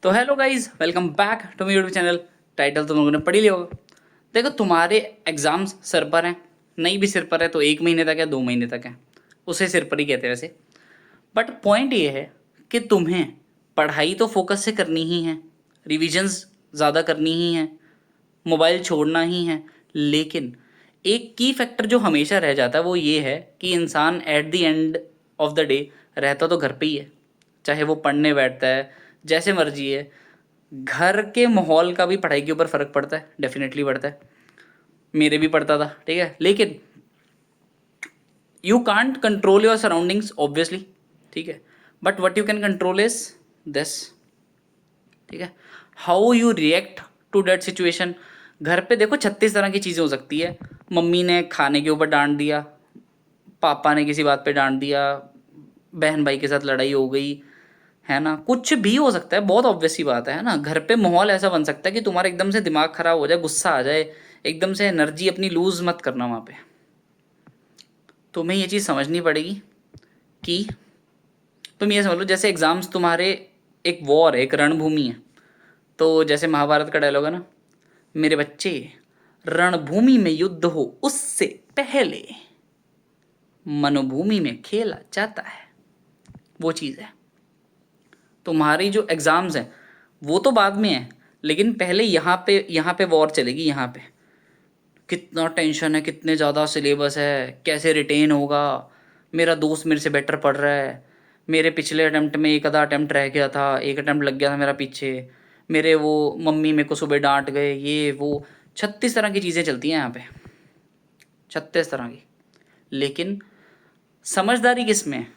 तो hello guys, welcome back to my YouTube channel. Title तुम लोगों ने पढ़ ही लिया होगा। देखो, तुम्हारे एग्जाम्स सिर पर हैं, नहीं भी सिर पर है तो 1 महीने तक है, 2 महीने तक है, उसे सिर पर ही कहते हैं वैसे। बट पॉइंट ये है कि तुम्हें पढ़ाई तो फोकस से करनी ही है, रिविजन्स ज़्यादा करनी ही है, मोबाइल छोड़ना ही है। लेकिन एक की फैक्टर जो हमेशा रह जाता है वो ये है कि इंसान at the end of the day रहता तो घर पे ही है, चाहे वो पढ़ने बैठता है जैसे मर्जी है। घर के माहौल का भी पढ़ाई के ऊपर फ़र्क पड़ता है, डेफिनेटली पड़ता है। मेरे भी पड़ता था, ठीक है। लेकिन you can't control your surroundings obviously, ठीक है। But what you can control is this, ठीक है, how you react to that situation. घर पे देखो 36 तरह की चीज़ें हो सकती है। मम्मी ने खाने के ऊपर डांट दिया, पापा ने किसी बात पे डांट दिया, बहन भाई के साथ लड़ाई हो गई, है ना, कुछ भी हो सकता है। बहुत ऑब्वियस सी बात है ना। घर पे माहौल ऐसा बन सकता है कि तुम्हारा एकदम से दिमाग खराब हो जाए, गुस्सा आ जाए, एकदम से एनर्जी अपनी लूज मत करना वहाँ पे। तुम्हें ये चीज़ समझनी पड़ेगी कि तुम ये समझ लो जैसे एग्जाम्स तुम्हारे एक वॉर है, एक रणभूमि है। तो जैसे महाभारत का डायलॉग है ना, मेरे बच्चे, रणभूमि में युद्ध हो उससे पहले मनोभूमि में खेला जाता है, वो चीज़ है। तुम्हारी जो एग्ज़ाम्स हैं वो तो बाद में है, लेकिन पहले यहाँ पे वॉर चलेगी। यहाँ पे कितना टेंशन है, कितने ज़्यादा सिलेबस है, कैसे रिटेन होगा, मेरा दोस्त मेरे से बेटर पढ़ रहा है, मेरे पिछले अटैम्प्ट में एक आधा अटैम्प्ट रह गया था, एक अटैम्प्ट लग गया था मेरा पीछे, मेरे वो मम्मी मेरे को सुबह डांट गए, ये वो 36 तरह की चीज़ें चलती हैं यहाँ पे, 36 तरह की। लेकिन समझदारी किस में है,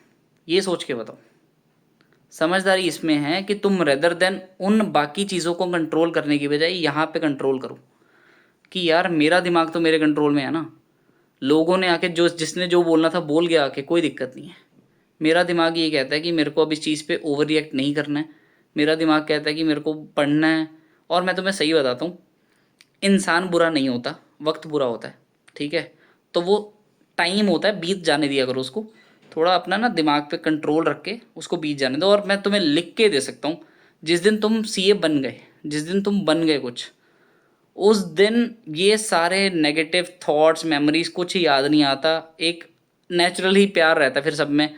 ये सोच के बताओ। समझदारी इसमें है कि तुम रेदर देन उन बाकी चीज़ों को कंट्रोल करने की बजाय यहाँ पे कंट्रोल करो कि यार मेरा दिमाग तो मेरे कंट्रोल में है ना। लोगों ने आके जो जिसने जो बोलना था बोल गया आके, कोई दिक्कत नहीं है। मेरा दिमाग ये कहता है कि मेरे को अब इस चीज़ पे ओवर रिएक्ट नहीं करना है। मेरा दिमाग कहता है कि मेरे को पढ़ना है। और मैं तुम्हें सही बताता हूँ, इंसान बुरा नहीं होता, वक्त बुरा होता है, ठीक है। तो वो टाइम होता है, बीत जाने दिया करो उसको। थोड़ा अपना ना दिमाग पे कंट्रोल रख के उसको बीत जाने दो। और मैं तुम्हें लिख के दे सकता हूँ, जिस दिन तुम सीए बन गए, जिस दिन तुम बन गए कुछ, उस दिन ये सारे नेगेटिव थॉट्स मेमोरीज कुछ ही याद नहीं आता। एक नेचुरल ही प्यार रहता है फिर सब में।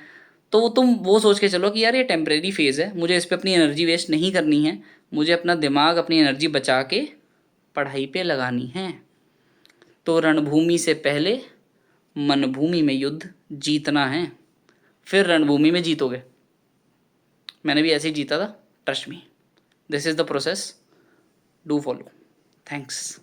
तो तुम वो सोच के चलो कि यार ये टेम्परेरी फेज़ है, मुझे इस पे अपनी एनर्जी वेस्ट नहीं करनी है, मुझे अपना दिमाग अपनी एनर्जी बचा के पढ़ाई पे लगानी है। तो रणभूमि से पहले मनभूमि में युद्ध जीतना है, फिर रणभूमि में जीतोगे। मैंने भी ऐसे ही जीता था, trust me. This is the process, do follow. Thanks.